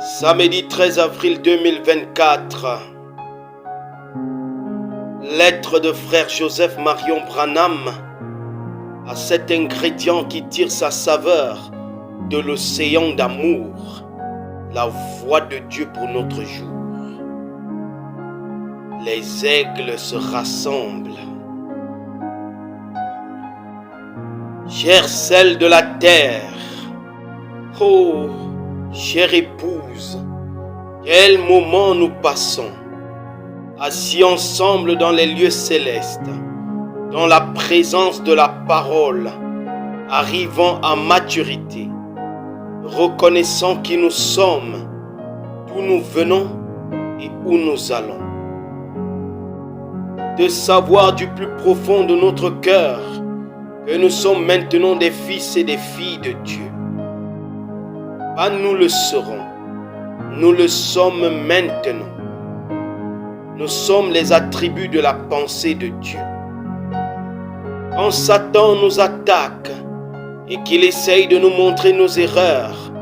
Samedi 13 avril 2024. Lettre de frère Joseph Marion Branham à cet ingrédient qui tire sa saveur de l'océan d'amour, la voix de Dieu pour notre jour. Les aigles se rassemblent. Chère celle de la terre, oh, chère épouse, quel moment nous passons, assis ensemble dans les lieux célestes, dans la présence de la parole, arrivant à maturité, reconnaissant qui nous sommes, d'où nous venons et où nous allons. De savoir du plus profond de notre cœur que nous sommes maintenant des fils et des filles de Dieu. Pas nous le serons, nous le sommes maintenant. Nous sommes les attributs de la pensée de Dieu. Quand Satan nous attaque et qu'il essaye de nous montrer nos erreurs,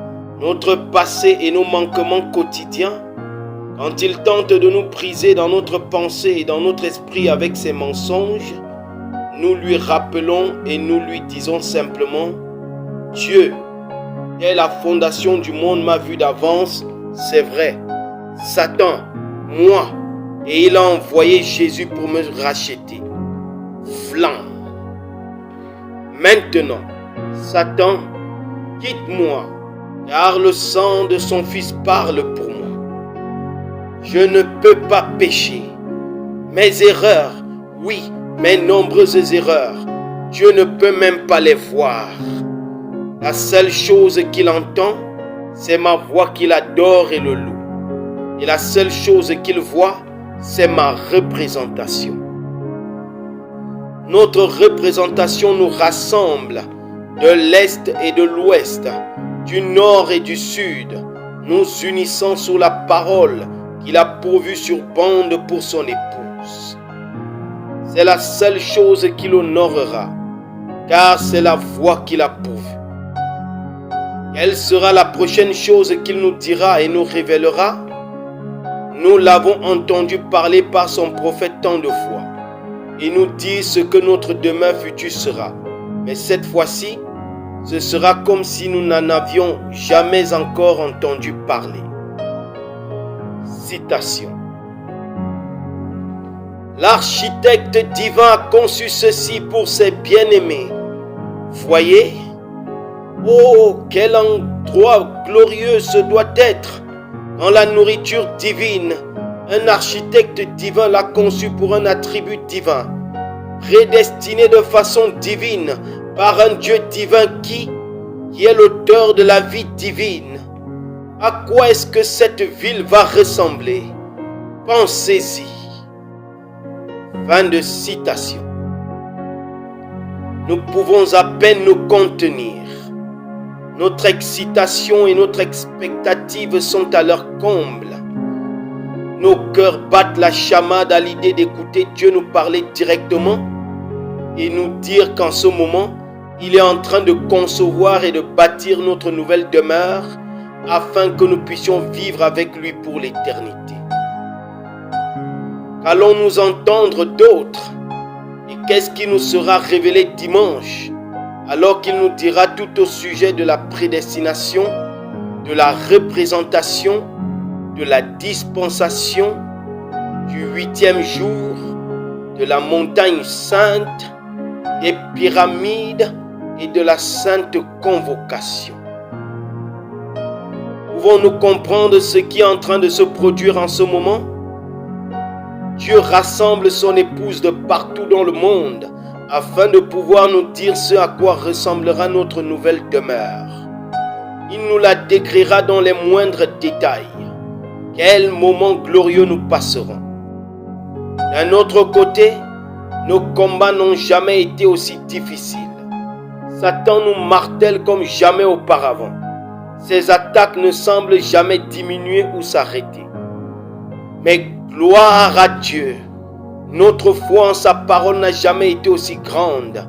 notre passé et nos manquements quotidiens, quand il tente de nous briser dans notre pensée et dans notre esprit avec ses mensonges, nous lui rappelons et nous lui disons simplement: Dieu, dès la fondation du monde m'a vu d'avance, c'est vrai. Satan, moi, et il a envoyé Jésus pour me racheter. Flamme. Maintenant, Satan, quitte-moi, car le sang de son Fils parle pour moi. Je ne peux pas pécher. Mes erreurs, oui, mes nombreuses erreurs, Dieu ne peut même pas les voir. La seule chose qu'il entend, c'est ma voix qu'il adore et le loue. Et la seule chose qu'il voit, c'est ma représentation. Notre représentation nous rassemble de l'Est et de l'Ouest, du Nord et du Sud, nous unissant sous la parole qu'il a pourvue sur bande pour son épouse. C'est la seule chose qui l'honorera, car c'est la voix qu'il a pourvue. Quelle sera la prochaine chose qu'il nous dira et nous révélera? Nous l'avons entendu parler par son prophète tant de fois. Il nous dit ce que notre demeure future sera. Mais cette fois-ci, ce sera comme si nous n'en avions jamais encore entendu parler. Citation. L'architecte divin a conçu ceci pour ses bien-aimés. Voyez, oh, quel endroit glorieux ce doit être dans la nourriture divine. Un architecte divin l'a conçu pour un attribut divin, prédestiné de façon divine par un Dieu divin qui est l'auteur de la vie divine. À quoi est-ce que cette ville va ressembler? Pensez-y. Fin de citation. Nous pouvons à peine nous contenir. Notre excitation et notre expectative sont à leur comble. Nos cœurs battent la chamade à l'idée d'écouter Dieu nous parler directement et nous dire qu'en ce moment, il est en train de concevoir et de bâtir notre nouvelle demeure afin que nous puissions vivre avec lui pour l'éternité. Qu'allons-nous entendre d'autres? Et qu'est-ce qui nous sera révélé dimanche, alors qu'il nous dira tout au sujet de la prédestination, de la représentation, de la dispensation, du 8e jour, de la montagne sainte, des pyramides et de la sainte convocation? Pouvons-nous comprendre ce qui est en train de se produire en ce moment? Dieu rassemble son épouse de partout dans le monde afin de pouvoir nous dire ce à quoi ressemblera notre nouvelle demeure. Il nous la décrira dans les moindres détails. Quel moment glorieux nous passerons. D'un autre côté, nos combats n'ont jamais été aussi difficiles. Satan nous martèle comme jamais auparavant. Ses attaques ne semblent jamais diminuer ou s'arrêter. Mais gloire à Dieu, notre foi en sa parole n'a jamais été aussi grande.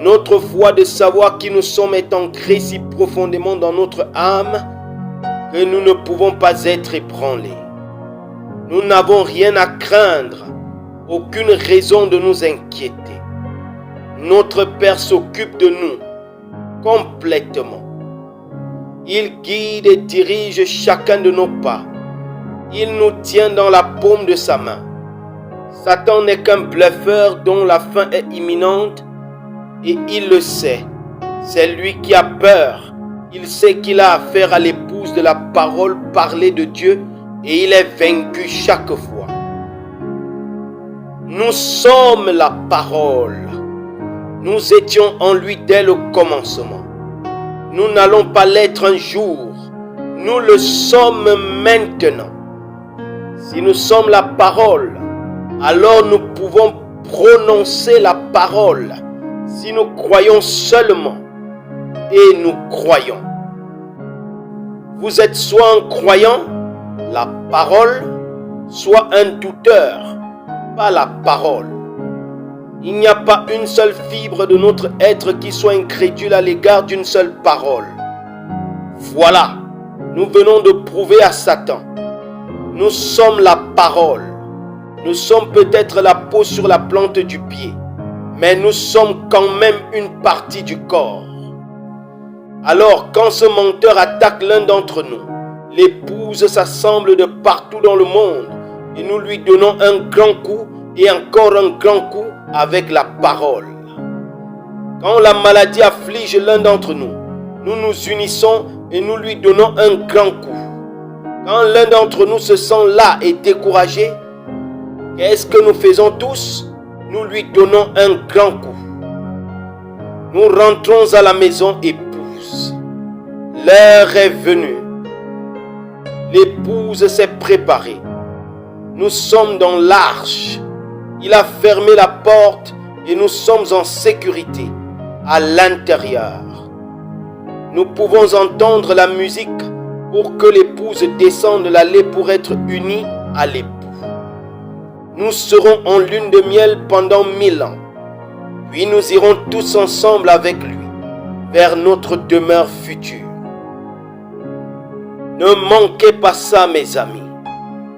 Notre foi de savoir qui nous sommes est ancrée si profondément dans notre âme que nous ne pouvons pas être ébranlés. Nous n'avons rien à craindre, aucune raison de nous inquiéter. Notre Père s'occupe de nous complètement. Il guide et dirige chacun de nos pas. Il nous tient dans la paume de sa main. Satan n'est qu'un bluffeur dont la fin est imminente et il le sait. C'est lui qui a peur. Il sait qu'il a affaire à l'épouse de la parole parlée de Dieu et il est vaincu chaque fois. Nous sommes la parole. Nous étions en lui dès le commencement. Nous n'allons pas l'être un jour. Nous le sommes maintenant. Si nous sommes la parole, alors nous pouvons prononcer la parole si nous croyons seulement. Et nous croyons. Vous êtes soit un croyant, la parole, soit un douteur, pas la parole. Il n'y a pas une seule fibre de notre être qui soit incrédule à l'égard d'une seule parole. Voilà, nous venons de prouver à Satan. Nous sommes la parole. Nous sommes peut-être la peau sur la plante du pied, mais nous sommes quand même une partie du corps. Alors, quand ce menteur attaque l'un d'entre nous, l'épouse s'assemble de partout dans le monde et nous lui donnons un grand coup et encore un grand coup avec la parole. Quand la maladie afflige l'un d'entre nous, nous nous unissons et nous lui donnons un grand coup. Quand l'un d'entre nous se sent las et découragé, qu'est-ce que nous faisons tous? Nous lui donnons un grand coup. Nous rentrons à la maison épouse. L'heure est venue. L'épouse s'est préparée. Nous sommes dans l'arche. Il a fermé la porte et nous sommes en sécurité à l'intérieur. Nous pouvons entendre la musique pour que l'épouse descende l'allée pour être unie à l'époux. Nous serons en lune de miel pendant 1000 ans. Puis nous irons tous ensemble avec lui vers notre demeure future. Ne manquez pas ça, mes amis.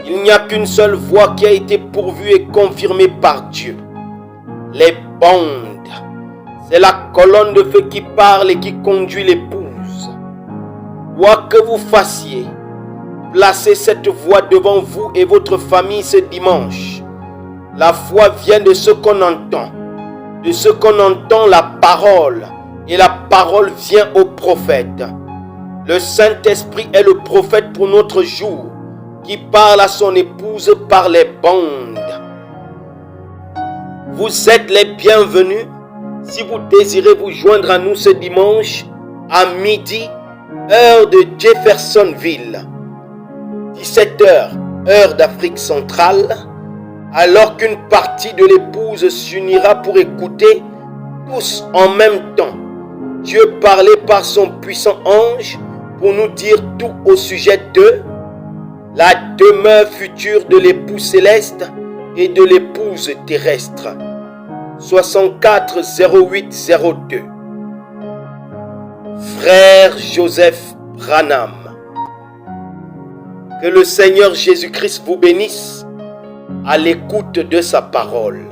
Il n'y a qu'une seule voie qui a été pourvue et confirmée par Dieu. Les bandes. C'est la colonne de feu qui parle et qui conduit l'épouse. Quoi que vous fassiez, placez cette voie devant vous et votre famille ce dimanche. La foi vient de ce qu'on entend. De ce qu'on entend la parole. Et la parole vient au prophète. Le Saint-Esprit est le prophète pour notre jour, qui parle à son épouse par les bandes. Vous êtes les bienvenus si vous désirez vous joindre à nous ce dimanche à midi, heure de Jeffersonville, 17h, heure d'Afrique centrale, alors qu'une partie de l'épouse s'unira pour écouter tous en même temps Dieu parlait par son puissant ange pour nous dire tout au sujet de la demeure future de l'époux céleste et de l'épouse terrestre. 64 08 02. Frère Joseph Branham. Que le Seigneur Jésus-Christ vous bénisse à l'écoute de sa parole.